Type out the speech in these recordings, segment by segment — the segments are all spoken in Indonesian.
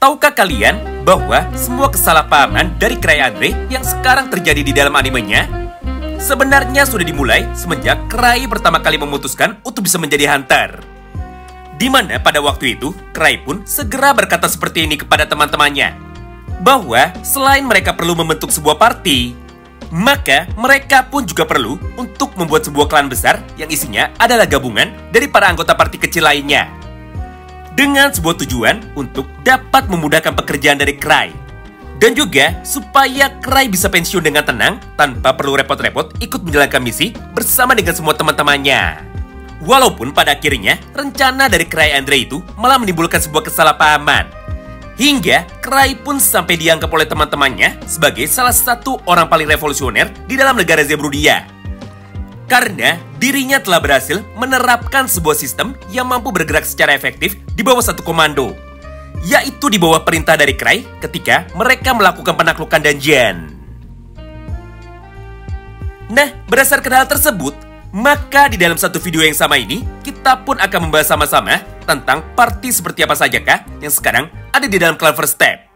Tahukah kalian bahwa semua kesalahpahaman dari Cray Andre yang sekarang terjadi di dalam animenya sebenarnya sudah dimulai semenjak Cray pertama kali memutuskan untuk bisa menjadi hunter. Di mana pada waktu itu, Cray pun segera berkata seperti ini kepada teman-temannya, bahwa selain mereka perlu membentuk sebuah party, maka mereka pun juga perlu untuk membuat sebuah klan besar yang isinya adalah gabungan dari para anggota party kecil lainnya. Dengan sebuah tujuan untuk dapat memudahkan pekerjaan dari Cray. Dan juga supaya Cray bisa pensiun dengan tenang tanpa perlu repot-repot ikut menjalankan misi bersama dengan semua teman-temannya. Walaupun pada akhirnya rencana dari Cray Andre itu malah menimbulkan sebuah kesalahpahaman. Hingga Cray pun sampai dianggap oleh teman-temannya sebagai salah satu orang paling revolusioner di dalam negara Zebrudia. Karena dirinya telah berhasil menerapkan sebuah sistem yang mampu bergerak secara efektif di bawah satu komando, yaitu di bawah perintah dari Cray ketika mereka melakukan penaklukan dungeon. Nah, berdasarkan hal tersebut, maka di dalam satu video yang sama ini, kita pun akan membahas sama-sama tentang party seperti apa sajakah yang sekarang ada di dalam klan First Step.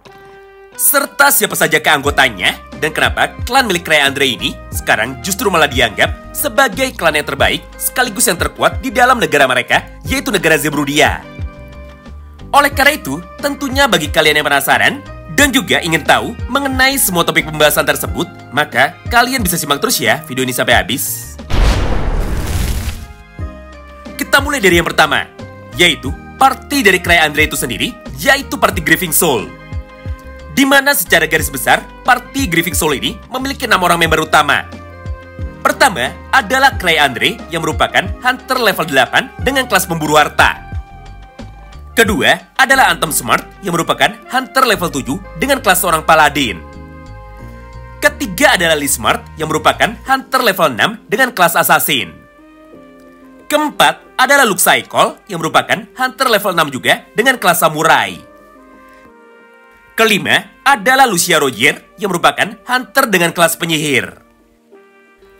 Serta siapa sajakah anggotanya, dan kenapa klan milik Cray Andre ini sekarang justru malah dianggap sebagai klan yang terbaik sekaligus yang terkuat di dalam negara mereka, yaitu negara Zebrudia. Oleh karena itu, tentunya bagi kalian yang penasaran dan juga ingin tahu mengenai semua topik pembahasan tersebut, maka kalian bisa simak terus ya video ini sampai habis. Kita mulai dari yang pertama, yaitu party dari Cray Andre itu sendiri, yaitu party Grieving Soul. Di mana secara garis besar, party Grieving Soul ini memiliki 6 orang member utama. Pertama adalah Cray Andre yang merupakan hunter level 8 dengan kelas pemburu harta. Kedua adalah Anthem Smart yang merupakan hunter level 7 dengan kelas seorang paladin. Ketiga adalah Lee Smart yang merupakan hunter level 6 dengan kelas assassin. Keempat adalah Luke Cycle yang merupakan hunter level 6 juga dengan kelas samurai. Kelima adalah Lucia Rogier yang merupakan hunter dengan kelas penyihir.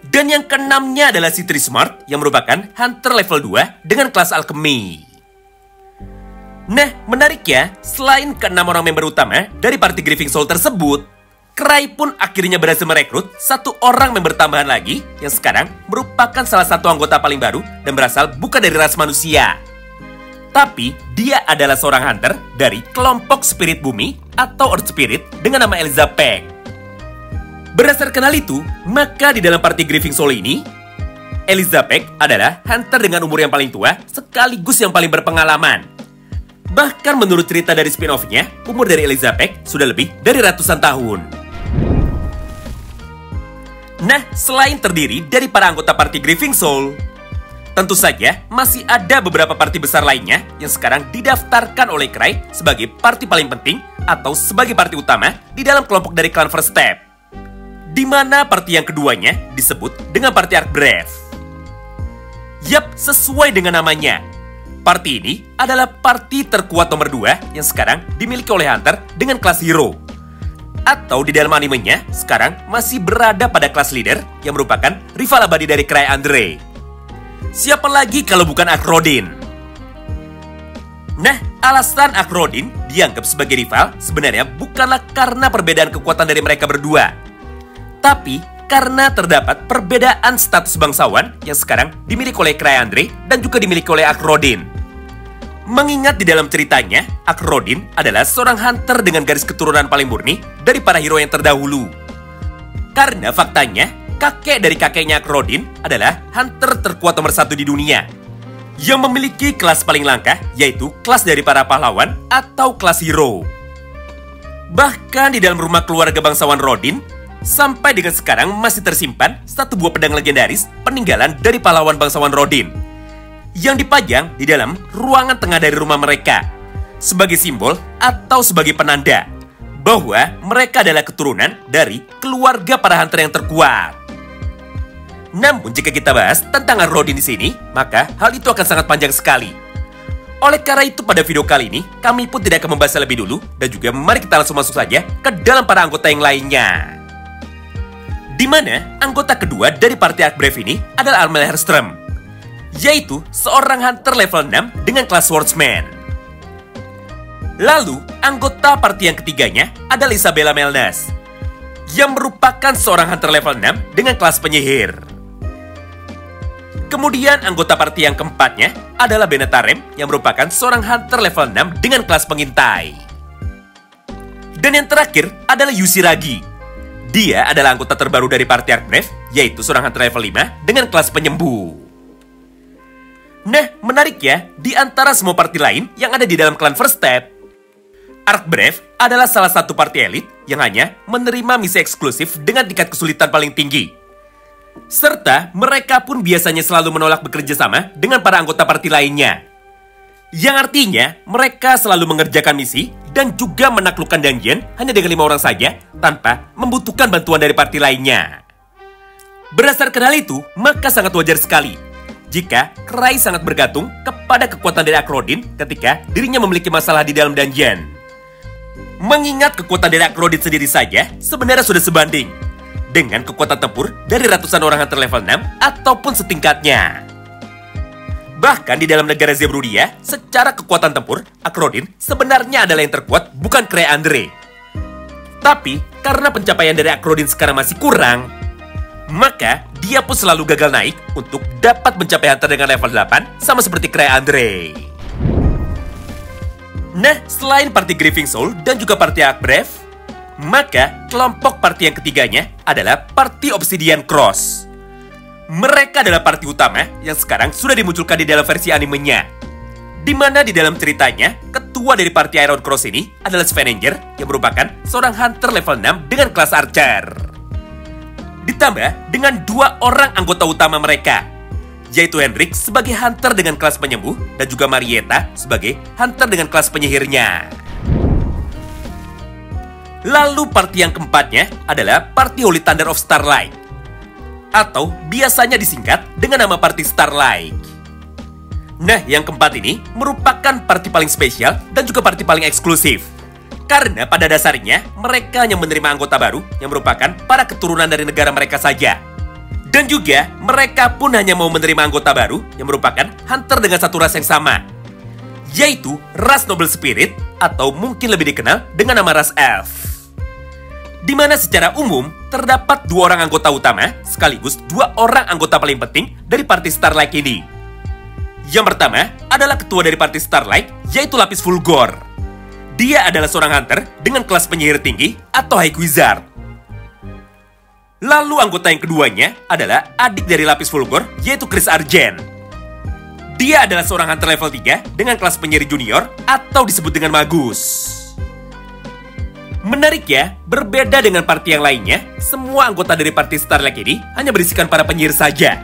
Dan yang keenamnya adalah Citri Smart yang merupakan hunter level 2 dengan kelas alchemy. Nah, menariknya, selain ke-6 orang member utama dari party Grieving Soul tersebut, Cray pun akhirnya berhasil merekrut 1 orang member tambahan lagi yang sekarang merupakan salah satu anggota paling baru dan berasal bukan dari ras manusia. Tapi dia adalah seorang hunter dari kelompok spirit bumi atau Earth Spirit dengan nama Elizabeth. Berdasarkan hal itu, maka di dalam party Grieving Soul ini, Elizabeth adalah hunter dengan umur yang paling tua sekaligus yang paling berpengalaman. Bahkan menurut cerita dari spin-off-nya, umur dari Elizabeth sudah lebih dari ratusan tahun. Nah, selain terdiri dari para anggota party Grieving Soul, tentu saja masih ada beberapa party besar lainnya yang sekarang didaftarkan oleh Cray sebagai party paling penting atau sebagai party utama di dalam kelompok dari klan First Step. Di mana party yang keduanya disebut dengan party Archbrave. Yap, sesuai dengan namanya. Party ini adalah party terkuat nomor 2 yang sekarang dimiliki oleh hunter dengan kelas hero. Atau di dalam animenya sekarang masih berada pada kelas leader yang merupakan rival abadi dari Cray Andre. Siapa lagi kalau bukan Akrodin? Nah, alasan Akrodin dianggap sebagai rival sebenarnya bukanlah karena perbedaan kekuatan dari mereka berdua, tapi karena terdapat perbedaan status bangsawan yang sekarang dimiliki oleh Cray Andre dan juga dimiliki oleh Akrodin. Mengingat di dalam ceritanya, Akrodin adalah seorang hunter dengan garis keturunan paling murni dari para hero yang terdahulu. Karena faktanya, kakek dari kakeknya Akrodin adalah hunter terkuat nomor 1 di dunia, yang memiliki kelas paling langka, yaitu kelas dari para pahlawan atau kelas hero. Bahkan di dalam rumah keluarga bangsawan Rodin, sampai dengan sekarang masih tersimpan satu buah pedang legendaris peninggalan dari pahlawan bangsawan Rodin, yang dipajang di dalam ruangan tengah dari rumah mereka, sebagai simbol atau sebagai penanda bahwa mereka adalah keturunan dari keluarga para hunter yang terkuat. Namun jika kita bahas tentang Rodin di sini, maka hal itu akan sangat panjang sekali. Oleh karena itu pada video kali ini, kami pun tidak akan membahasnya lebih dulu, dan juga mari kita langsung masuk saja ke dalam para anggota yang lainnya. Di mana anggota kedua dari party Archbrave ini adalah Armel Herstrom, yaitu seorang hunter level 6 dengan kelas Swordsman. Lalu, anggota party yang ketiganya adalah Isabella Melnas, yang merupakan seorang hunter level 6 dengan kelas penyihir. Kemudian anggota party yang keempatnya adalah Benetarem yang merupakan seorang hunter level 6 dengan kelas pengintai. Dan yang terakhir adalah Yusiragi. Dia adalah anggota terbaru dari party Archbrave, yaitu seorang hunter level 5 dengan kelas penyembuh. Nah, menarik ya, di antara semua party lain yang ada di dalam klan First Step, Archbrave adalah salah satu party elit yang hanya menerima misi eksklusif dengan tingkat kesulitan paling tinggi. Serta mereka pun biasanya selalu menolak bekerja sama dengan para anggota party lainnya. Yang artinya mereka selalu mengerjakan misi dan juga menaklukkan dungeon hanya dengan 5 orang saja tanpa membutuhkan bantuan dari party lainnya. Berdasarkan hal itu, maka sangat wajar sekali jika Cry sangat bergantung kepada kekuatan dari Akrodin ketika dirinya memiliki masalah di dalam dungeon. Mengingat kekuatan dari Akrodin sendiri saja sebenarnya sudah sebanding dengan kekuatan tempur dari ratusan orang hunter level 6 ataupun setingkatnya. Bahkan di dalam negara Zebrudia, secara kekuatan tempur, Akrodin sebenarnya adalah yang terkuat, bukan Cray Andre. Tapi, karena pencapaian dari Akrodin sekarang masih kurang, maka dia pun selalu gagal naik untuk dapat mencapai hunter dengan level 8 sama seperti Cray Andre. Nah, selain party Grieving Soul dan juga party Archbrave, maka kelompok party yang ketiganya adalah party Obsidian Cross. Mereka adalah party utama yang sekarang sudah dimunculkan di dalam versi animenya. Di mana di dalam ceritanya, ketua dari party Iron Cross ini adalah Svenenger yang merupakan seorang hunter level 6 dengan kelas Archer. Ditambah dengan 2 orang anggota utama mereka, yaitu Henrik sebagai hunter dengan kelas penyembuh dan juga Marietta sebagai hunter dengan kelas penyihirnya. Lalu party yang keempatnya adalah party Holy Thunder of Starlight, atau biasanya disingkat dengan nama party Starlight. Nah, yang keempat ini merupakan party paling spesial dan juga party paling eksklusif, karena pada dasarnya mereka hanya menerima anggota baru yang merupakan para keturunan dari negara mereka saja. Dan juga, mereka pun hanya mau menerima anggota baru yang merupakan hunter dengan satu ras yang sama, yaitu ras Noble Spirit atau mungkin lebih dikenal dengan nama ras Elf. Di mana secara umum, terdapat 2 orang anggota utama sekaligus 2 orang anggota paling penting dari party Starlight ini. Yang pertama adalah ketua dari party Starlight, yaitu Lapis Fulgor. Dia adalah seorang hunter dengan kelas penyihir tinggi atau High Wizard. Lalu anggota yang keduanya adalah adik dari Lapis Fulgor, yaitu Chris Argent. Dia adalah seorang hunter level 3 dengan kelas penyihir junior atau disebut dengan Magus. Menarik ya, berbeda dengan party yang lainnya, semua anggota dari party Starlight ini hanya berisikan para penyihir saja.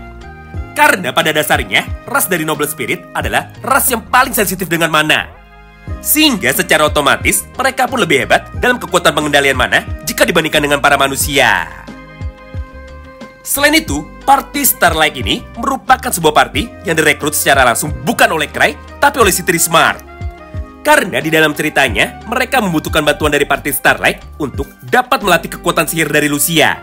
Karena pada dasarnya, ras dari Noble Spirit adalah ras yang paling sensitif dengan mana. Sehingga secara otomatis, mereka pun lebih hebat dalam kekuatan pengendalian mana jika dibandingkan dengan para manusia. Selain itu, party Starlight ini merupakan sebuah party yang direkrut secara langsung bukan oleh Cry, tapi oleh Citri Smart. Karena di dalam ceritanya, mereka membutuhkan bantuan dari party Starlight untuk dapat melatih kekuatan sihir dari Lucia.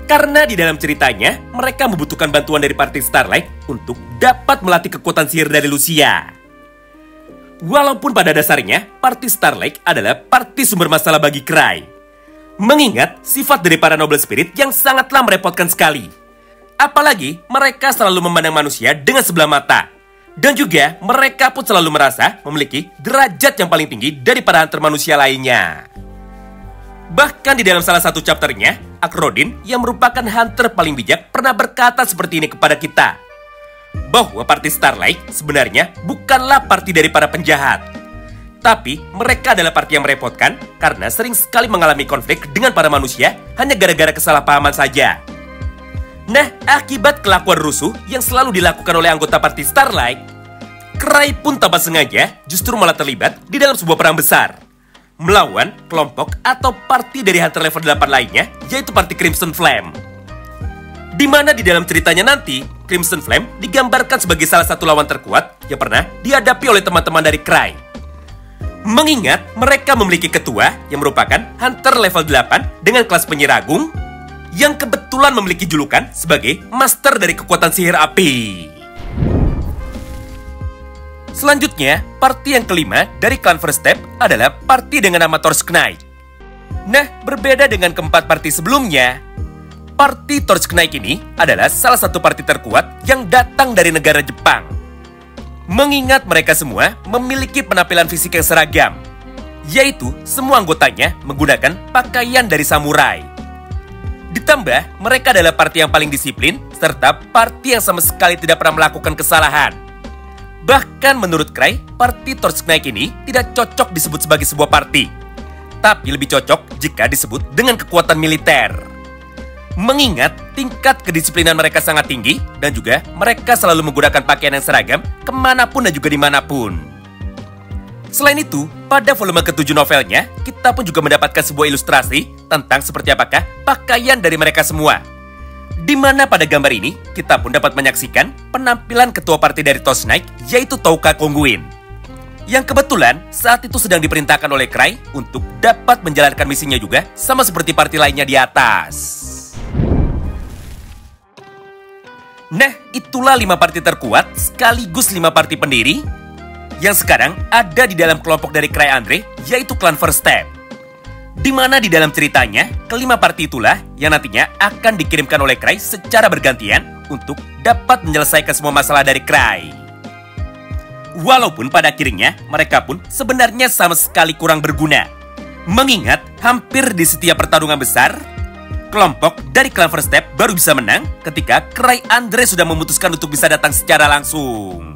Karena di dalam ceritanya, mereka membutuhkan bantuan dari party Starlight untuk dapat melatih kekuatan sihir dari Lucia. Walaupun pada dasarnya, party Starlight adalah party sumber masalah bagi Cry. Mengingat sifat dari para Noble Spirit yang sangatlah merepotkan sekali. Apalagi mereka selalu memandang manusia dengan sebelah mata. Dan juga mereka pun selalu merasa memiliki derajat yang paling tinggi dari para hunter manusia lainnya. Bahkan di dalam salah satu chapternya, Akrodin yang merupakan hunter paling bijak pernah berkata seperti ini kepada kita, bahwa party Starlight sebenarnya bukanlah party dari para penjahat, tapi mereka adalah party yang merepotkan karena sering sekali mengalami konflik dengan para manusia hanya gara-gara kesalahpahaman saja. Nah, akibat kelakuan rusuh yang selalu dilakukan oleh anggota party Starlight, Cry pun tanpa sengaja justru malah terlibat di dalam sebuah perang besar melawan kelompok atau party dari hunter level 8 lainnya, yaitu party Crimson Flame. Di mana di dalam ceritanya nanti, Crimson Flame digambarkan sebagai salah satu lawan terkuat yang pernah dihadapi oleh teman-teman dari Cry. Mengingat mereka memiliki ketua yang merupakan hunter level 8 dengan kelas penyihir agung yang kebetulan memiliki julukan sebagai master dari kekuatan sihir api. Selanjutnya, party yang kelima dari klan First Step adalah party dengan nama Torch Knight. Nah, berbeda dengan keempat party sebelumnya, party Torch Knight ini adalah salah satu party terkuat yang datang dari negara Jepang. Mengingat mereka semua memiliki penampilan fisik yang seragam, yaitu semua anggotanya menggunakan pakaian dari samurai. Ditambah, mereka adalah party yang paling disiplin, serta party yang sama sekali tidak pernah melakukan kesalahan. Bahkan menurut Cray, party Torch Knight ini tidak cocok disebut sebagai sebuah party, tapi lebih cocok jika disebut dengan kekuatan militer. Mengingat tingkat kedisiplinan mereka sangat tinggi, dan juga mereka selalu menggunakan pakaian yang seragam kemanapun dan juga dimanapun. Selain itu, pada volume ke-7 novelnya, kita pun juga mendapatkan sebuah ilustrasi tentang seperti apakah pakaian dari mereka semua. Di mana pada gambar ini, kita pun dapat menyaksikan penampilan ketua party dari Torch Knight, yaitu Touka Kongguin. Yang kebetulan saat itu sedang diperintahkan oleh Cray untuk dapat menjalankan misinya juga, sama seperti party lainnya di atas. Nah, itulah 5 party terkuat sekaligus 5 party pendiri yang sekarang ada di dalam kelompok dari Cray Andre, yaitu klan First Step. Di mana di dalam ceritanya, kelima party itulah yang nantinya akan dikirimkan oleh Cray secara bergantian untuk dapat menyelesaikan semua masalah dari Cray. Walaupun pada akhirnya mereka pun sebenarnya sama sekali kurang berguna. Mengingat hampir di setiap pertarungan besar, kelompok dari klan First Step baru bisa menang ketika Cray Andre sudah memutuskan untuk bisa datang secara langsung.